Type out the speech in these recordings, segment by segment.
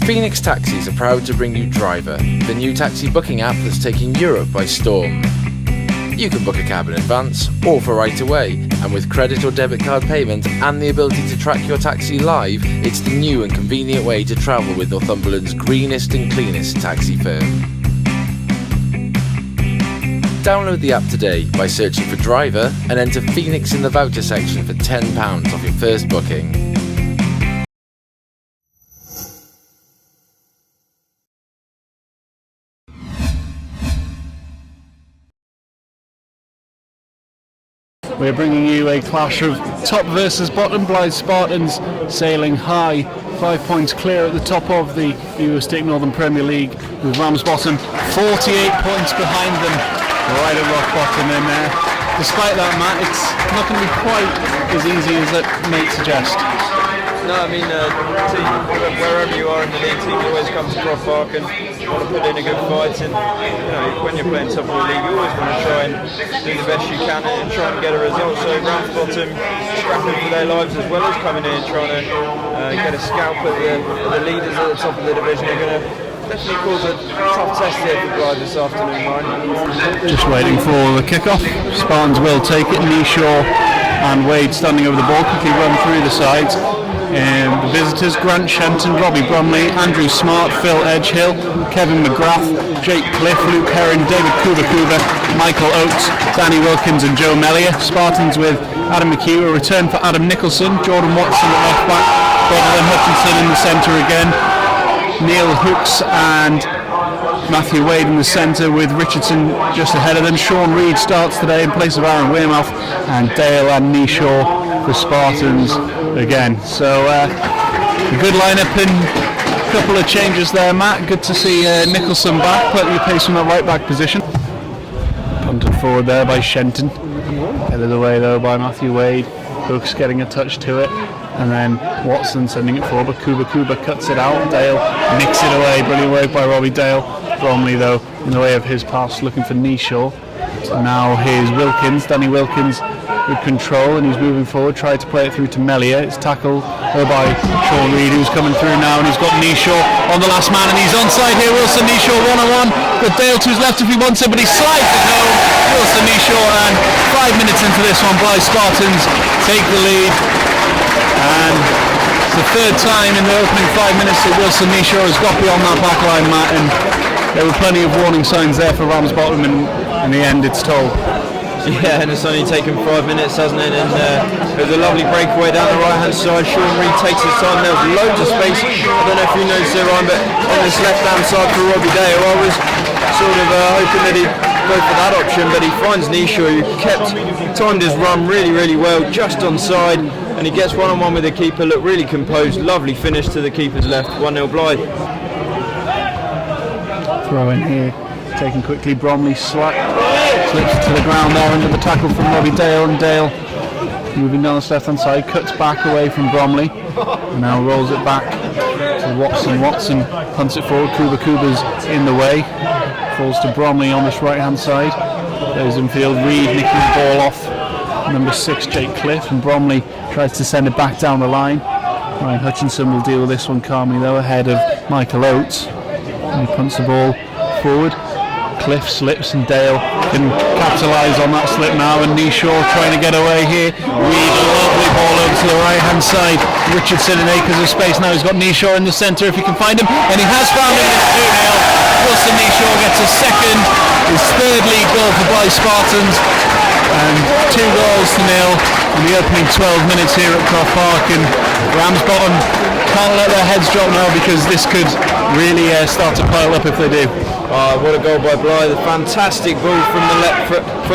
Phoenix Taxis are proud to bring you Driver, the new taxi booking app that's taking Europe by storm. You can book a cab in advance or for right away, and with credit or debit card payment and the ability to track your taxi live, it's the new and convenient way to travel with Northumberland's greenest and cleanest taxi firm. Download the app today by searching for Driver and enter Phoenix in the voucher section for £10 off your first booking. We're bringing you a clash of top versus bottom. Blyth Spartans sailing high, 5 points clear at the top of the Evostik Northern Premier League, with Ramsbottom 48 points behind them, right at rock bottom. And despite that, Matt, it's not going to be quite as easy as that may suggest. No, I mean, wherever you are in the league, team always comes to Croft Park and want to put in a good fight. And when you're playing top of the league, you always want to try and do the best you can and try and get a result. So Ramsbottom scrapping for their lives as well as coming in and trying to get a scalp at the leaders at the top of the division. They're going to definitely cause a tough test here for Blyth this afternoon, Ryan. Just waiting for the kickoff. Spartans will take it. Kneeshaw and Wade standing over the ball, quickly run through the sides. The visitors: Grant Shenton, Robbie Bromley, Andrew Smart, Phil Edgehill, Kevin McGrath, Jake Cliff, Luke Herring, David Kuba, Michael Oates, Danny Wilkins and Joe Mellier. Spartans with Adam McHugh, a return for Adam Nicholson, Jordan Watson at left back, Bob Hutchinson in the centre again, Neil Hooks and Matthew Wade in the centre with Richardson just ahead of them. Sean Reid starts today in place of Aaron Wearmouth, and Dale and Kneeshaw for Spartans again. So a good lineup and a couple of changes there, Matt. Good to see Nicholson back, plenty of pace from that right back position. Punted forward there by Shenton, head of the way though by Matthew Wade. Hooks getting a touch to it, and then Watson sending it forward, but Kuba cuts it out. Dale nicks it away, brilliant work by Robbie Dale. Bromley though in the way of his pass, looking for Kneeshaw. So now here's Wilkins, Danny Wilkins with control, and he's moving forward, tried to play it through to Mellier. It's tackled by Sean Reid, who's coming through now, and he's got Kneeshaw on the last man, and he's onside here. Wilson Kneeshaw one-on-one, got Dale to his left if he wants it, but he slides it home. Wilson Kneeshaw, and 5 minutes into this one, Blyth Spartans take the lead, and it's the third time in the opening 5 minutes that Wilson Kneeshaw has got beyond that back line, Matt, and there were plenty of warning signs there for Ramsbottom, and in the end it's told. Yeah, and it's only taken 5 minutes, hasn't it? And there's a lovely breakaway down the right-hand side. Sean Reid takes his time. There was loads of space. I don't know if you noticed it, Ryan, but on this left-hand side for Robbie Dale, I was sort of hoping that he'd go for that option, but he finds Kneeshaw, who timed his run really well, just onside, and he gets one-on-one with the keeper. Look, really composed. Lovely finish to the keeper's left. 1-0 Blyth. Throw in here, taken quickly. Bromley slips to the ground there under the tackle from Robbie Dale, and Dale moving down the left hand side, cuts back away from Bromley and now rolls it back to Watson. Watson punts it forward. Kuba's in the way, falls to Bromley on this right hand side. There's infield, Reid nicking the ball off number 6 Jake Cliff, and Bromley tries to send it back down the line. Ryan Hutchinson will deal with this one calmly though, ahead of Michael Oates, and he punts the ball forward. Cliff slips and Dale can capitalise on that slip now, and Kneeshaw trying to get away here. Reid, a lovely ball over to the right hand side. Richardson in acres of space now. He's got Kneeshaw in the centre if he can find him, and he has found him. It's 2-0. Wilson Kneeshaw gets his second, his third league goal for Blyth Spartans, and 2 goals to nil in the opening 12 minutes here at Croft Park. And Ramsbottom can't let their heads drop now, because this could really start to pile up if they do. What a goal by Blyth. A fantastic ball from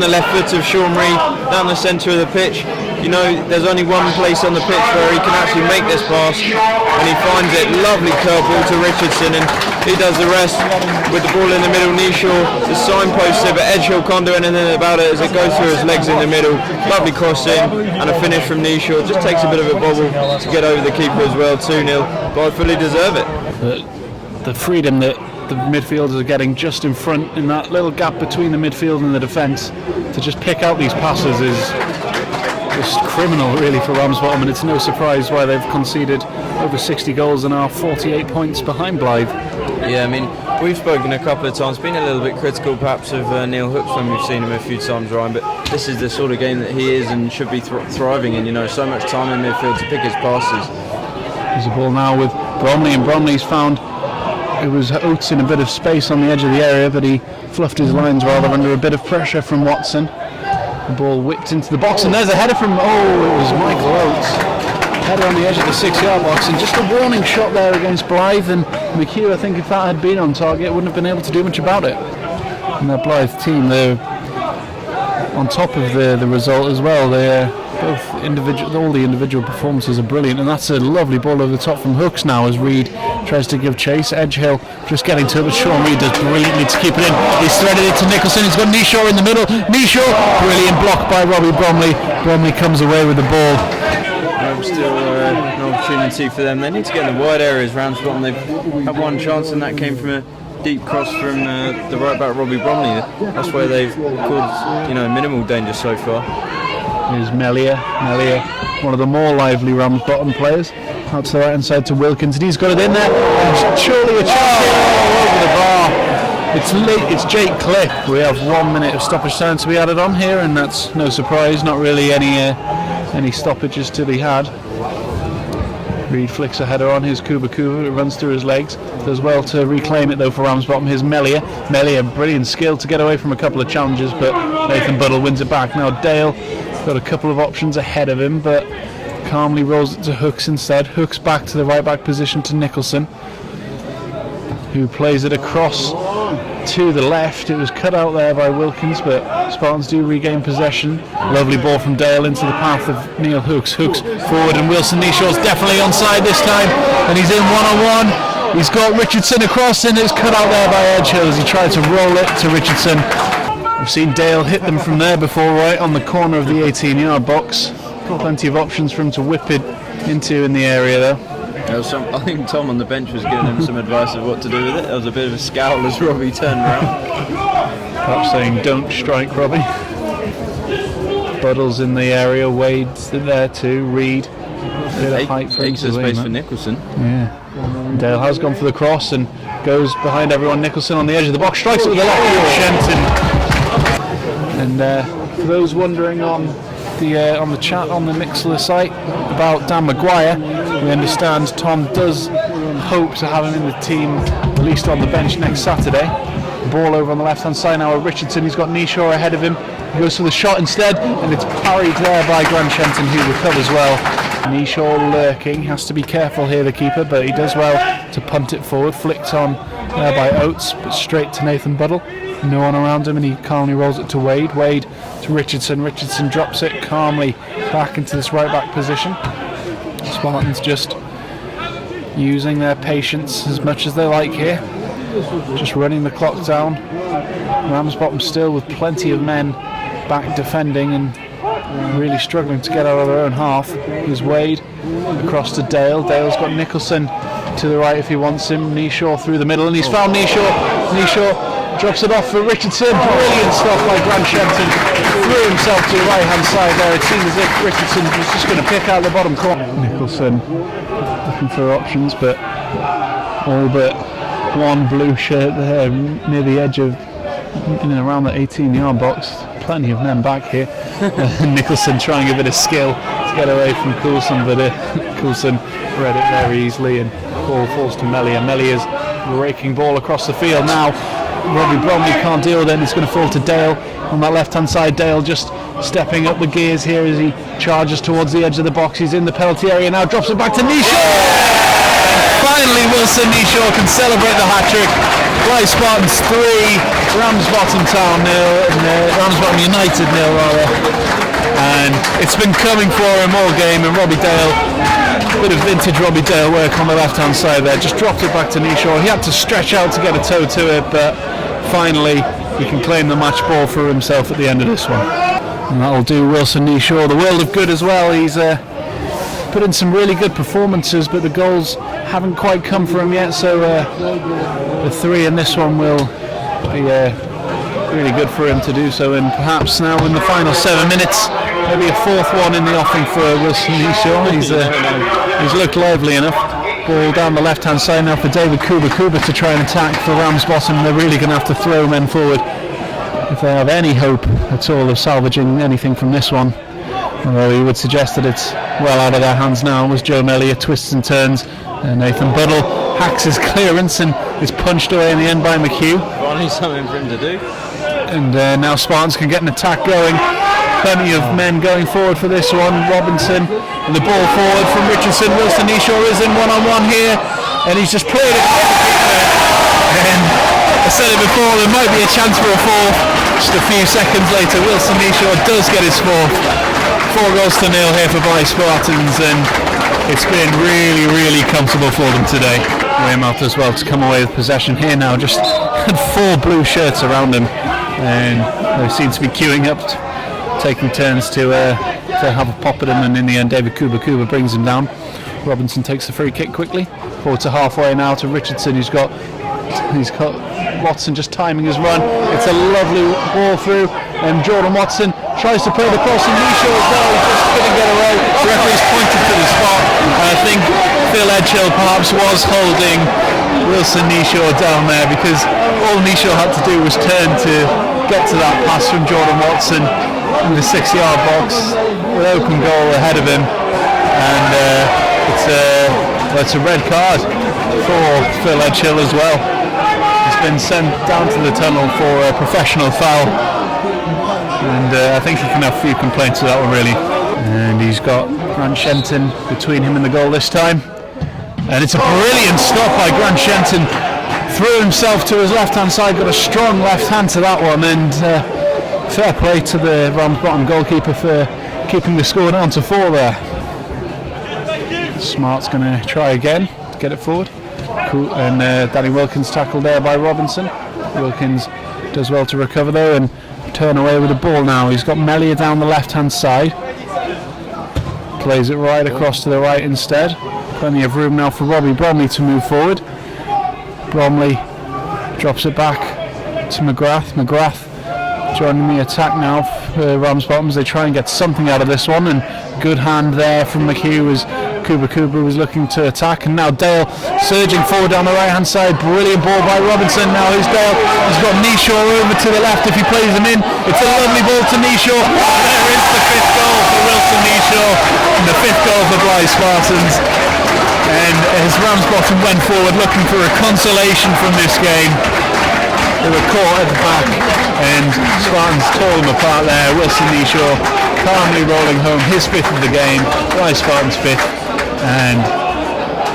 the left foot of Sean Reid down the centre of the pitch. You know, there's only one place on the pitch where he can actually make this pass, and he finds it. Lovely curve ball to Richardson, and he does the rest with the ball in the middle. Kneeshaw, the signpost there, but Edgehill can't do anything about it as it goes through his legs in the middle. Lovely crossing and a finish from Kneeshaw. Just takes a bit of a bobble to get over the keeper as well. 2-0. Blyth fully deserve it. The freedom that the midfielders are getting just in front, in that little gap between the midfield and the defence, to just pick out these passes is just criminal really for Ramsbottom, and it's no surprise why they've conceded over 60 goals and are 48 points behind Blyth. Yeah, I mean, we've spoken a couple of times, been a little bit critical perhaps of Neil Hooks when we've seen him a few times, Ryan, but this is the sort of game that he is and should be thriving in. You know, so much time in midfield to pick his passes. There's a ball now with Bromley, and Bromley's found it was Oates in a bit of space on the edge of the area, but he fluffed his lines rather under a bit of pressure from Watson. The ball whipped into the box, and there's a header from, it was Michael Oates. Header on the edge of the 6-yard box, and just a warning shot there against Blyth, and McHugh, I think if that had been on target, wouldn't have been able to do much about it. And that Blyth team, they're on top of the result as well. They're both individual, all the individual performances are brilliant, and that's a lovely ball over the top from Hooks now as Reid tries to give chase. Edgehill just getting to it, but Sean Reid does brilliantly to keep it in. He's threaded it to Nicholson, he's got Kneeshaw in the middle. Kneeshaw, brilliant block by Robbie Bromley. Bromley comes away with the ball. Still an opportunity for them. They need to get in the wide areas. Ramsbottom, they've had one chance, and that came from a deep cross from the right back Robbie Bromley. That's where they've caused minimal danger so far. Here's Melia, one of the more lively Ramsbottom players. Out to the right hand side to Wilkins, and he's got it in there. And surely a chance over the bar. It's late. It's Jake Cliff. We have 1 minute of stoppage time to be added on here, and that's no surprise. Not really any stoppages to be had. Reid flicks a header on. Here's Kuba. It runs through his legs. Does well to reclaim it though for Ramsbottom. Here's Melia, brilliant skill to get away from a couple of challenges, but Nathan Buddle wins it back. Now Dale got a couple of options ahead of him, but calmly rolls it to Hooks instead. Hooks back to the right back position to Nicholson, who plays it across to the left. It was cut out there by Wilkins, but Spartans do regain possession. Lovely ball from Dale into the path of Neil Hooks. Hooks forward, and Wilson Kneeshaw's definitely onside this time, and he's in one-on-one. He's got Richardson across, and it's cut out there by Edgehill as he tried to roll it to Richardson. We've seen Dale hit them from there before, right on the corner of the 18-yard box. Plenty of options for him to whip it into in the area though. I think Tom on the bench was giving him some advice of what to do with it. There was a bit of a scowl as Robbie turned around. Perhaps saying, don't strike, Robbie. Buddle's in the area, Wade's there too, Reid. Bit of height for extra space for Nicholson. Yeah. Dale has gone for the cross and goes behind everyone. Nicholson on the edge of the box, strikes it with the left foot, Shenton. And for those wondering on the chat on the Mixler site about Dan Maguire, we understand Tom does hope to have him in the team, at least on the bench next Saturday. Ball over on the left hand side now with Richardson. He's got Kneeshaw ahead of him. He goes for the shot instead, and it's parried there by Grant Shenton, who recovers well. Kneeshaw lurking, has to be careful here, the keeper, but he does well to punt it forward. Flicked on there by Oates, but straight to Nathan Buddle. No one around him, and he calmly rolls it to Wade. Wade to Richardson. Richardson drops it calmly back into this right back position. Spartans just using their patience as much as they like here. Just running the clock down. Ramsbottom still with plenty of men back defending and really struggling to get out of their own half. Here's Wade across to Dale. Dale's got Nicholson to the right if he wants him. Kneeshaw through the middle, and he's found Kneeshaw. Kneeshaw drops it off for Richardson. Brilliant stuff by Grant Shenton. Threw himself to the right hand side there. It seemed as if Richardson was just going to pick out the bottom corner. Nicholson looking for options, but all but one blue shirt there near the edge of in and around the 18-yard box. Plenty of men back here. Nicholson trying a bit of skill to get away from Coulson, but Coulson read it very easily, and ball falls to Melia. Melia's raking ball across the field now. Robbie Bromley can't deal with it, and it's going to fall to Dale on that left hand side. Dale just stepping up the gears here as he charges towards the edge of the box. He's in the penalty area now, drops it back to Kneeshaw. Finally Wilson Kneeshaw can celebrate the hat-trick. Blyth Spartans 3, Ramsbottom Town 0, Ramsbottom United 0 rather. And it's been coming for him all game, and Robbie Dale, a bit of vintage Robbie Dale work on the left hand side there, just dropped it back to Kneeshaw. He had to stretch out to get a toe to it, but finally he can claim the match ball for himself at the end of this one. And that'll do Wilson Kneeshaw the world of good as well. He's put in some really good performances, but the goals haven't quite come for him yet, so the 3 in this one will be really good for him to do so, and perhaps now in the final 7 minutes maybe a 4th one in the offing for Wilson Kneeshaw. He's looked lively enough. Ball down the left hand side now for David Kuba to try and attack for Ramsbottom. They're really going to have to throw men forward if they have any hope at all of salvaging anything from this one. Although he would suggest that it's well out of their hands now, as Joe Elliott twists and turns. Nathan Buddle hacks his clearance and is punched away in the end by McHugh. Finally something for him to do. And now Spartans can get an attack going. Plenty of men going forward for this one. Robinson and the ball forward from Richardson. Wilson Kneeshaw is in one-on-one here, and he's just played it. And I said it before, there might be a chance for a fourth. Just a few seconds later, Wilson Kneeshaw does get his fourth. 4-0 here for Blyth Spartans, and it's been really, really comfortable for them today. Weymouth as well to come away with possession here now. Just had 4 blue shirts around him, and they seem to be queuing up, taking turns to have a pop at him, and in the end David Kuba brings him down. Robinson takes the free kick quickly, forward to halfway now to Richardson, he's got Watson just timing his run. It's a lovely ball through, and Jordan Watson tries to play the cross, and Kneeshaw as well, he just couldn't get away. The referee's pointed to the spot, and I think Phil Edgehill perhaps was holding Wilson Kneeshaw down there, because all Kneeshaw had to do was turn to get to that pass from Jordan Watson in the 6-yard box with open goal ahead of him, and it's a red card for Phil Edgehill as well. He's been sent down to the tunnel for a professional foul, and I think he can have a few complaints with that one really. And he's got Grant Shenton between him and the goal this time, and it's a brilliant stop by Grant Shenton. Threw himself to his left hand side, got a strong left hand to that one, and fair play to the Ramsbottom goalkeeper for keeping the score down to 4 there. Smart's going to try again to get it forward. Cool. And Danny Wilkins tackled there by Robinson. Wilkins does well to recover though and turn away with the ball now. He's got Melia down the left hand side. Plays it right across to the right instead. Plenty of room now for Robbie Bromley to move forward. Bromley drops it back to McGrath. McGrath joining the attack now for Ramsbottom as they try and get something out of this one, and good hand there from McHugh as Kuba was looking to attack, and now Dale surging forward down the right hand side. Brilliant ball by Robinson. Now who's Dale? He's got Kneeshaw over to the left if he plays him in. It's a lovely ball to Kneeshaw. There is the 5th goal for Wilsom Kneeshaw, and the 5th goal for Blyth Spartans. And as Ramsbottom went forward looking for a consolation from this game, they were caught at the back, and Spartans tore them apart there. Wilson Kneeshaw calmly rolling home his 5th of the game, Blyth Spartans 5th, and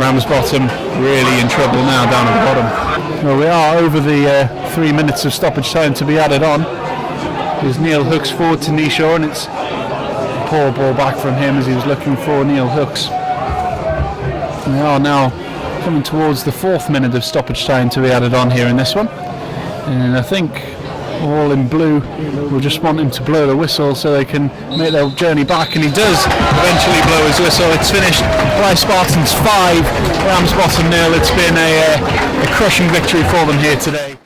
Ramsbottom really in trouble now down at the bottom. Well, we are over the 3 minutes of stoppage time to be added on. There's Neil Hooks forward to Kneeshaw, and it's a poor ball back from him as he was looking for Neil Hooks. And they are now coming towards the 4th minute of stoppage time to be added on here in this one. And I think all in blue will just want him to blow the whistle so they can make their journey back, and he does eventually blow his whistle. It's finished. Blyth Spartans 5, Ramsbottom 0. It's been a crushing victory for them here today.